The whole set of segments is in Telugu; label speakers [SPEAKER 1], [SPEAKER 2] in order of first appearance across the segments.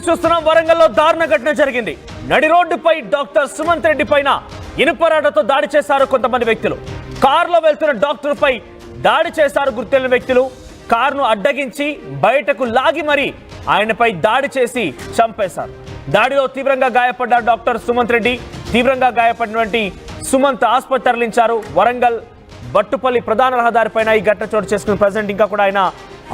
[SPEAKER 1] చూస్తున్నాం. వరంగల్లో దారుణ ఘటన జరిగింది. నడి రోడ్డుపై డాక్టర్ సుమంత్ రెడ్డి పైన ఇనుపరాడతో దాడి చేశారు కొంతమంది వ్యక్తులు. కారులో వెళ్తున్న డాక్టర్ పై దాడి చేశారు గుర్తెలిన వ్యక్తులు. కారును అడ్డగించి బయటకు లాగి మరీ ఆయనపై దాడి చేసి చంపేశారు. దాడిలో తీవ్రంగా గాయపడ్డ డాక్టర్ సుమంత్ రెడ్డి. తీవ్రంగా గాయపడినటువంటి సుమంత్ ఆసుపత్రి తరలించారు. వరంగల్ బట్టుపల్లి ప్రధాన రహదారిపైన ఈ ఘటన చోటు చేసుకుని ప్రజెంట్ ఇంకా కూడా ఆయన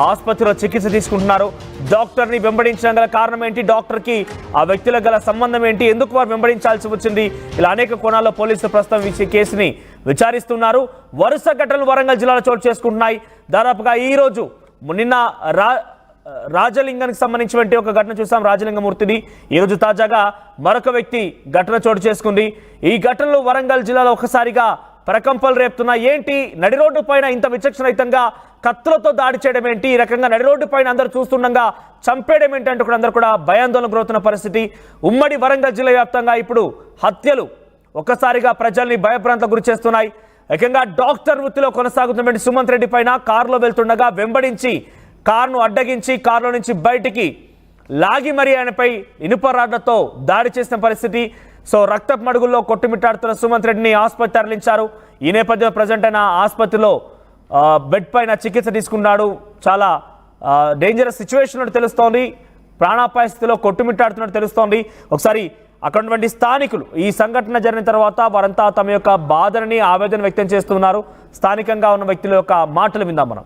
[SPEAKER 1] ఆసుపత్రిలో చికిత్స తీసుకుంటున్నారు. డాక్టర్ని వెంబడించడం గల కారణం ఏంటి, డాక్టర్కి ఆ వ్యక్తులకు గల సంబంధం ఏంటి, ఎందుకు వారు వెంబడించాల్సి వచ్చింది, ఇలా అనేక కోణాల్లో పోలీసులు ప్రస్తుతం ఈ కేసుని విచారిస్తున్నారు. వరుస ఘటనలు వరంగల్ జిల్లాలో చోటు చేసుకుంటున్నాయి. దాదాపుగా ఈ రోజు నిన్న రాజలింగానికి సంబంధించినటువంటి ఒక ఘటన చూసాం, రాజలింగమూర్తిది. ఈరోజు తాజాగా మరొక వ్యక్తి ఘటన చోటు చేసుకుంది. ఈ ఘటనలు వరంగల్ జిల్లాలో ఒకసారిగా ప్రకంపలు రేపుతున్నాయి. ఏంటి, నడి రోడ్డు పైన ఇంత విచక్షణరహితంగా కత్తులతో దాడి చేయడం ఏంటి, ఈ రకంగా నడి రోడ్డు పైన అందరూ చూస్తుండగా చంపేయడం ఏంటి అంటూ కూడా అందరూ కూడా భయాందోళనకు గురవుతున్న పరిస్థితి. ఉమ్మడి వరంగల్ జిల్లా వ్యాప్తంగా ఇప్పుడు హత్యలు ఒక్కసారిగా ప్రజల్ని భయభ్రాంతకు గురి చేస్తున్నాయి. ఏకంగా డాక్టర్ వృత్తిలో కొనసాగుతున్నటువంటి సుమంత్ రెడ్డి పైన కారులో వెళ్తుండగా వెంబడించి కారును అడ్డగించి కారులో నుంచి బయటికి లాగి మరీ ఆయనపై ఇనుప రాడ్లతో దాడి చేసిన పరిస్థితి. సో రక్తపు మడుగుల్లో కొట్టుమిట్టాడుతున్న సుమంత్ రెడ్డిని ఆసుపత్రి తరలించారు. ఈ నేపథ్యంలో ప్రజెంట్ అయిన ఆసుపత్రిలో బెడ్ పైన చికిత్స తీసుకున్నాడు. చాలా డేంజరస్ సిచ్యువేషన్ ఉన్నట్టు తెలుస్తోంది. ప్రాణాపాయ స్థితిలో కొట్టుమిట్టాడుతున్నట్టు తెలుస్తోంది. ఒకసారి అక్కడ ఉన్నటువంటి స్థానికులు ఈ సంఘటన జరిగిన తర్వాత వారంతా తమ యొక్క బాధని ఆవేదన వ్యక్తం చేస్తున్నారు. స్థానికంగా ఉన్న వ్యక్తుల యొక్క మాటలు విందాం మనం.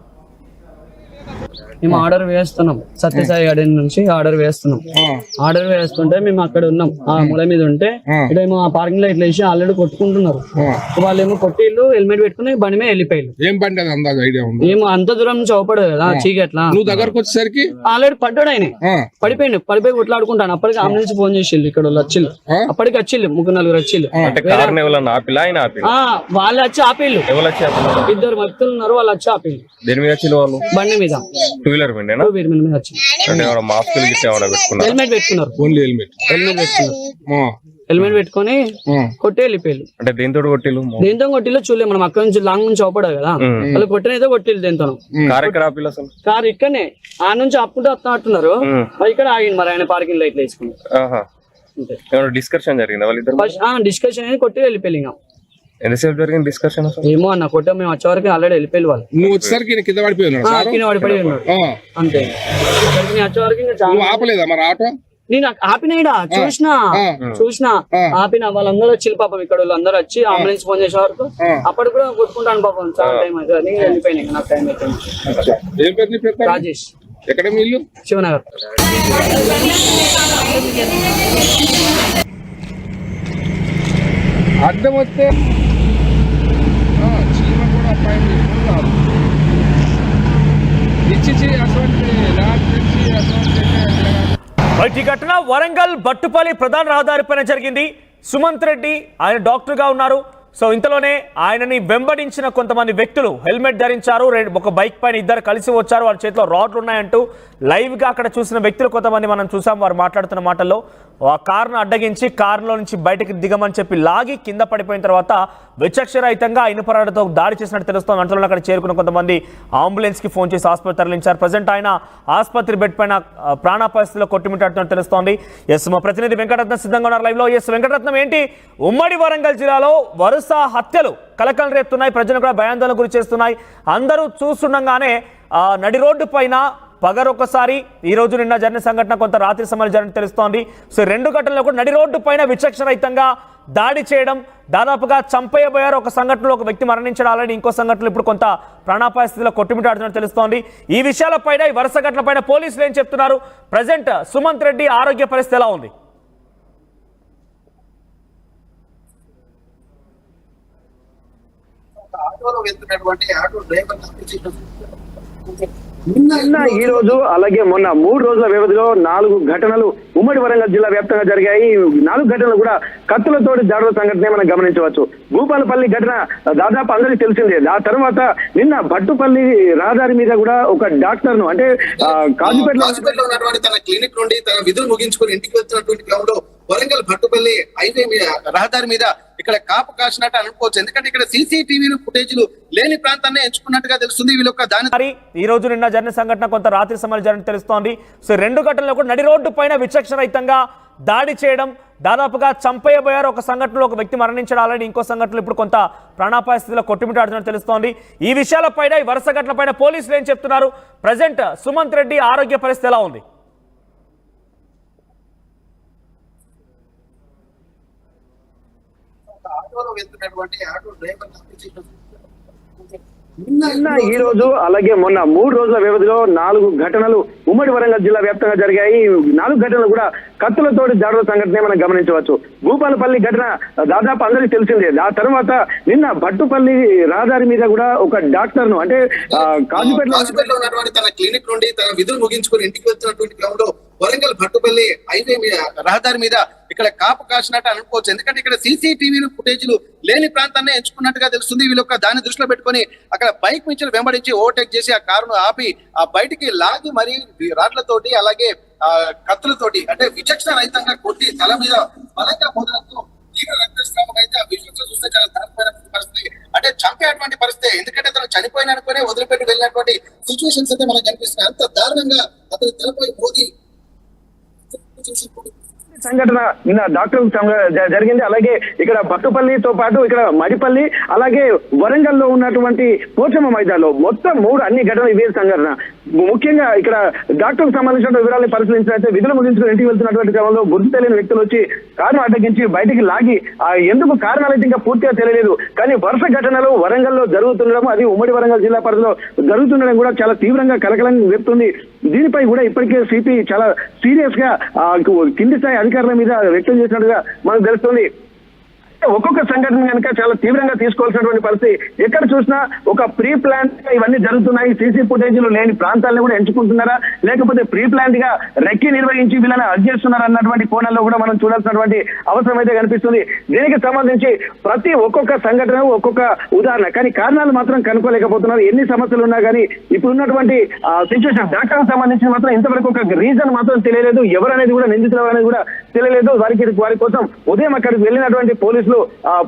[SPEAKER 2] మేము ఆర్డర్ వేస్తున్నాం, సత్యసాయి గార్డెన్ నుంచి ఆర్డర్ వేస్తున్నాం. ఆర్డర్ వేస్తుంటే మేము అక్కడ ఉన్నాం, ఆ మూల మీద ఉంటే ఇటేమో ఆ పార్కింగ్ లో ఇట్లా వేసి ఆల్రెడీ కొట్టుకుంటున్నారు. వాళ్ళేమో కొట్టిళ్ళు హెల్మెట్ పెట్టుకుని బండి మీద వెళ్ళిపోయారు. ఏమో అంత దూరం నుంచి అవపడదు కదా చీకట్లా.
[SPEAKER 3] నువ్వు దగ్గరకు వచ్చేసరికి
[SPEAKER 2] ఆల్రెడీ పడ్డాడు ఆయన, పడిపోయి కొట్లాడుకుంటాను. అప్పటికి అంబులెన్స్ ఫోన్ చేసిళ్ళు, ఇక్కడ వాళ్ళు వచ్చిళ్ళు. అప్పటికి వచ్చిళ్ళు 3-4 వచ్చిళ్ళు. వాళ్ళు వచ్చి ఆపిళ్ళు, 2 వ్యక్తులు ఉన్నారు, వాళ్ళు వచ్చి ఆపిళ్ళు బండి మీద. హెల్మెట్ పెట్టుకున్నారు, హెల్మెట్ పెట్టుకుని కొట్టి వెళ్ళిపోయారు.
[SPEAKER 4] అంటే దేంతో
[SPEAKER 2] కొట్టిల్లో చూడలేదు మనం, అక్కడ నుంచి లాంగ్ నుంచి అవపడదు కదా. వాళ్ళు కొట్టినైతే కొట్టిల్లు దేంతో. కారు ఇక్కడనే ఆ నుంచి అప్పుడే వస్తున్నట్టున్నారు. ఇక్కడ ఆగింది మరి ఆయన పార్కింగ్ లో ఇట్లా వేసుకున్నారు.
[SPEAKER 4] డిస్కషన్ జరిగింది వాళ్ళిద్దరు.
[SPEAKER 2] డిస్కషన్ అనేది కొట్టి వెళ్ళిపోయి. ఇంకా
[SPEAKER 4] ఎంతసేపు జరిగింది డిస్కషన్?
[SPEAKER 2] ఏమో అన్న కొట్ట మేము వచ్చే వరకు ఆల్రెడీ వెళ్ళిపోయి వాళ్ళు.
[SPEAKER 3] నువ్వు వచ్చేసరికి కింద పడిపోయి
[SPEAKER 2] ఉన్నాడు అంతే. వచ్చే వరకు
[SPEAKER 3] ఆపలేదా మరి ఆటో?
[SPEAKER 2] నేను ఆపినాయిడా చూసిన ఆపిన. వాళ్ళందరూ వచ్చి పాపం ఇక్కడ వాళ్ళందరూ వచ్చి అంబులెన్స్ ఫోన్ చేసే వరకు అప్పటి కూడా కొట్టుకుంటాను పాపం. చాలా టైం అవుతుంది, నేను వెళ్ళిపోయినాయి. నాకు టైం అయిపోయింది. రాజేష్.
[SPEAKER 3] ఎక్కడ మీ ఇల్లు?
[SPEAKER 2] శివనగర్.
[SPEAKER 3] అర్థం వస్తే
[SPEAKER 1] ఈ ఘటన వరంగల్ బట్టుపల్లి ప్రధాన రహదారిపైన జరిగింది. సుమంత్ రెడ్డి ఆయన డాక్టర్గా ఉన్నారు. సో ఇంతలోనే ఆయనని వెంబడించిన కొంతమంది వ్యక్తులు హెల్మెట్ ధరించారు. ఒక బైక్ పైన ఇద్దరు కలిసి వచ్చారు. వాళ్ళ చేతిలో రాడ్లు ఉన్నాయంటూ లైవ్ గా అక్కడ చూసిన వ్యక్తులు కొంతమంది మనం చూసాం. వారు మాట్లాడుతున్న మాటల్లో ఆ కారును అడ్డగించి కారులో నుంచి బయటకు దిగమని చెప్పి లాగి కింద పడిపోయిన తర్వాత విచక్షణరహితంగా ఇనుపరాడతో దాడి చేసినట్టు తెలుస్తోంది. అంతలో అక్కడ చేరుకున్న కొంతమంది అంబులెన్స్ కి ఫోన్ చేసి ఆసుపత్రి తరలించారు. ప్రజెంట్ ఆయన ఆసుపత్రి బెడ్ పైన ప్రాణాపాయ స్థితిలో కొట్టుమిట్టాడుతున్నట్టు తెలుస్తోంది. ఎస్, మా ప్రతినిధి వెంకటరత్నం సిద్ధంగా ఉన్నారు లైవ్ లో. ఎస్ వెంకటరత్నం, ఏంటి ఉమ్మడి వరంగల్ జిల్లాలో వరుస హత్యలు కలకలం రేపుతున్నాయి, ప్రజలు కూడా భయాందోళన గురి చేస్తున్నాయి. అందరూ చూస్తుండగానే నడి రోడ్డు పైన పగరొకసారి ఈ రోజు నిన్న జరిగిన సంఘటన కొంత రాత్రి సమయంలో జరిగిన తెలుస్తోంది. సో 2 ఘటనలో కూడా నడి రోడ్డు పైన విచక్షణరహితంగా దాడి చేయడం, దాదాపుగా చంపేయబోయారు. ఒక సంఘటనలో ఒక వ్యక్తి మరణించడం, ఆల్రెడీ ఇంకో సంఘటనలో ఇప్పుడు కొంత ప్రాణాపాయ స్థితిలో కొట్టుమిట్టాడుతున్నట్టు తెలుస్తోంది. ఈ విషయాలపైన, ఈ వరుస ఘటనలపైన పోలీసులు ఏం చెప్తున్నారు? ప్రజెంట్ సుమంత్ రెడ్డి ఆరోగ్య పరిస్థితి ఎలా ఉంది?
[SPEAKER 5] నిన్న ఈ రోజు అలాగే మొన్న 3 రోజుల వ్యవధిలో 4 ఘటనలు ఉమ్మడి వరంగల్ జిల్లా వ్యాప్తంగా జరిగాయి. 4 ఘటనలు కూడా కత్తులతోటి దాడుల సంఘటన మనం గమనించవచ్చు. భూపాలపల్లి ఘటన దాదాపు అందరికీ తెలిసిందే. ఆ తర్వాత నిన్న బట్టుపల్లి రహదారి మీద కూడా ఒక డాక్టర్ ను, అంటే కాజీపేటలో
[SPEAKER 6] ఉన్నటువంటి తన క్లినిక్ నుండి తన విధులు ముగించుకుని ఇంటికి వెళ్తున్నటువంటి క్రమంలో వరంగల్ భట్టుపల్లి హైవే మీద రహదారి మీద ఇక్కడ కాపు కాసినట్టు అనుకోవచ్చు. ఎందుకంటే ఇక్కడ సీసీటీవీ ఫుటేజ్లు లేని ప్రాంతాన్ని ఎంచుకున్నట్టుగా తెలుస్తుంది. వీళ్ళొక్క దాని
[SPEAKER 1] మరి ఈ రోజు నిన్న జరిగిన సంఘటన కొంత రాత్రి సమయంలో జరిగిన తెలుస్తోంది. సో రెండు ఘటనలు కూడా నడి రోడ్డు పైన విచక్షణరహితంగా దాడి చేయడం, దాదాపుగా చంపేయబోయారు. ఒక సంఘటనలో ఒక వ్యక్తి మరణించడం, అలాగే ఇంకో సంఘటనలో ఇప్పుడు కొంత ప్రాణాపాయ స్థితిలో కొట్టుమిట్టాడుతున్నట్టు తెలుస్తోంది. ఈ విషయాలపైన ఈ వరుస ఘటనలపైన పోలీసులు ఏం చెప్తున్నారు? ప్రజెంట్ సుమంత్ రెడ్డి ఆరోగ్య పరిస్థితి ఎలా ఉంది?
[SPEAKER 6] ఆటోలో వెళ్తున్నటువంటి ఆటో డ్రైవర్
[SPEAKER 5] నిన్న ఈ రోజు అలాగే మొన్న 3 రోజుల వ్యవధిలో 4 ఘటనలు ఉమ్మడి వరంగల్ జిల్లా వ్యాప్తంగా జరిగాయి. 4 ఘటనలు కూడా కత్తులతోటి దాడుల సంఘటనే మనం గమనించవచ్చు. భూపాలపల్లి ఘటన దాదాపు అందరికీ తెలిసిందే. ఆ తర్వాత నిన్న భట్టుపల్లి రహదారి మీద కూడా ఒక డాక్టర్ ను అంటే
[SPEAKER 6] కాజీపేటలో ఉన్నటువంటి తన క్లినిక్ నుండి తన విధులు ముగించుకొని ఇంటికి వెళ్తున్నటువంటి క్రమంలో వరంగల్ భట్టుపల్లి హైవే మీద రహదారి మీద ఇక్కడ కాపు కాసినట్టు అనుకోవచ్చు. ఎందుకంటే ఇక్కడ సీసీటీవీ ఫుటేజ్లు లేని ప్రాంతాన్ని ఎంచుకున్నట్టుగా తెలుస్తుంది. వీళ్ళొక్క దాన్ని దృష్టిలో పెట్టుకొని అక్కడ బైక్ నుంచి వెంబడించి ఓవర్టేక్ చేసి ఆ కారును ఆపి ఆ బయటికి లాగి మరి రాడ్లతోటి అలాగే కత్తులతోటి అంటే విచక్షణ రహితంగా కొట్టి తల మీద బలంగా మొదలతో తీవ్ర రక్తస్రావం అయితే ఆ విజువల్స్ చూస్తే చాలా దారుణమైన పరిస్థితి, అంటే చంపేటువంటి పరిస్థితి. ఎందుకంటే తను చనిపోయిన అనుకునే వదిలిపెట్టి వెళ్ళినటువంటి సిచ్యువేషన్స్ అయితే మనకు కనిపిస్తున్నాయి. అంత దారుణంగా అతని తలపై మోదీ
[SPEAKER 5] సంఘటన నిన్న డాక్టర్ జరిగింది. అలాగే ఇక్కడ భట్టుపల్లితో పాటు ఇక్కడ మడిపల్లి అలాగే వరంగల్ లో ఉన్నటువంటి పోచమ్మ మైదానంలో మొత్తం 3 అన్ని ఘటనలు ఇదే సంఘటన. ముఖ్యంగా ఇక్కడ డాక్టర్ సంబంధించిన వివరాలను పరిశీలించినట్లయితే విధులు ముగించుకుని ఇంటికి వెళ్తున్నటువంటి క్రమంలో గుర్తు తెలియని వ్యక్తులు వచ్చి కారును అడ్డగించి బయటికి లాగి ఎందుకు కారణాలు అయితే ఇంకా పూర్తిగా తెలియలేదు. కానీ వరుస ఘటనలు వరంగల్ లో జరుగుతుండడం, అది ఉమ్మడి వరంగల్ జిల్లా పరిధిలో జరుగుతుండడం కూడా చాలా తీవ్రంగా కలకలం చెప్తుంది. దీనిపై కూడా ఇప్పటికే సిపి చాలా సీరియస్ గా కింది స్థాయి అధికారుల మీద వ్యక్తం చేసినట్టుగా మనకు తెలుస్తుంది. ఒక్కొక్క సంఘటన కనుక చాలా తీవ్రంగా తీసుకోవాల్సినటువంటి పరిస్థితి. ఎక్కడ చూసినా ఒక ప్రీ ప్లాన్ ఇవన్నీ జరుగుతున్నాయి. సీసీ ఫుటేజీలు లేని ప్రాంతాలను కూడా ఎంచుకుంటున్నారా, లేకపోతే ప్రీ ప్లాన్ గా రెక్కి నిర్వహించి వీళ్ళని అరెస్ట్ చేస్తున్నారా అన్నటువంటి కోణంలో కూడా మనం చూడాల్సినటువంటి అవసరం అయితే కనిపిస్తుంది. దీనికి సంబంధించి ఒక్కొక్క సంఘటన ఒక్కొక్క ఉదాహరణ, కానీ కారణాలు మాత్రం కనుక్కోలేకపోతున్నారు. ఎన్ని సమస్యలు ఉన్నా కానీ ఇప్పుడున్నటువంటి సిచ్యువేషన్ డాక్టర్ సంబంధించి మాత్రం ఇంతవరకు ఒక రీజన్ మాత్రం తెలియలేదు. ఎవరనేది కూడా నిందితులు అనేది కూడా తెలియలేదు. వారి కోసం ఉదయం అక్కడికి వెళ్ళినటువంటి పోలీసులు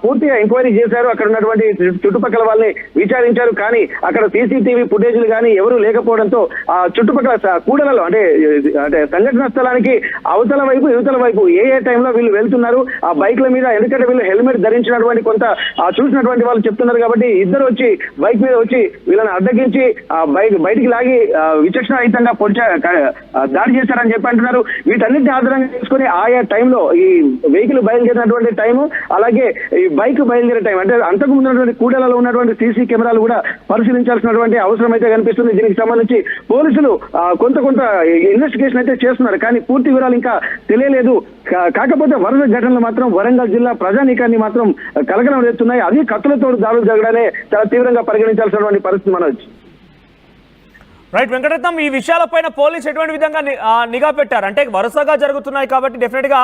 [SPEAKER 5] పూర్తిగా ఎంక్వైరీ చేశారు. అక్కడ ఉన్నటువంటి చుట్టుపక్కల వాళ్ళని విచారించారు. కానీ అక్కడ సీసీటీవీ ఫుటేజ్లు కానీ ఎవరు లేకపోవడంతో ఆ చుట్టుపక్కల కూడలలో అంటే సంఘటన స్థలానికి అవతల వైపు యువతల వైపు ఏ టైంలో వీళ్ళు వెళ్తున్నారు ఆ బైక్ల మీద, ఎందుకంటే వీళ్ళు హెల్మెట్ ధరించినటువంటి కొంత చూసినటువంటి వాళ్ళు చెప్తున్నారు. కాబట్టి ఇద్దరు వచ్చి బైక్ మీద వచ్చి వీళ్ళని అడ్డగించి ఆ బయటికి లాగి విచక్షణ రహితంగా దాడి చేశారని చెప్పి అంటున్నారు. వీటన్నిటిని ఆధారంగా చేసుకుని ఆయా టైంలో ఈ వెహికల్ బయలుదేరినటువంటి టైము అలాగే ఈ బైక్ బయలుదేరే టైం అంటే అంతకు ముందు ఉన్నటువంటి కూడలలో ఉన్నటువంటి సీసీ కెమెరాలు కూడా పరిశీలించాల్సినటువంటి అవసరం అయితే కనిపిస్తుంది. దీనికి సంబంధించి పోలీసులు కొంత ఇన్వెస్టిగేషన్ అయితే చేస్తున్నారు. కానీ పూర్తి వివరాలు ఇంకా తెలియలేదు. కాకపోతే వరుస ఘటనలు మాత్రం వరంగల్ జిల్లా ప్రజానీకాన్ని మాత్రం కలకలం రేస్తున్నాయి. అది కత్తులతో దాడులు జరగడానే చాలా తీవ్రంగా పరిగణించాల్సినటువంటి పరిస్థితి మనోజ్.
[SPEAKER 1] రైట్ వెంకటరత్నం, ఈ విషయాలపైన పోలీసు ఎటువంటి విధంగా నిఘా పెట్టారు? అంటే వరుసగా జరుగుతున్నాయి కాబట్టి డెఫినెట్ గా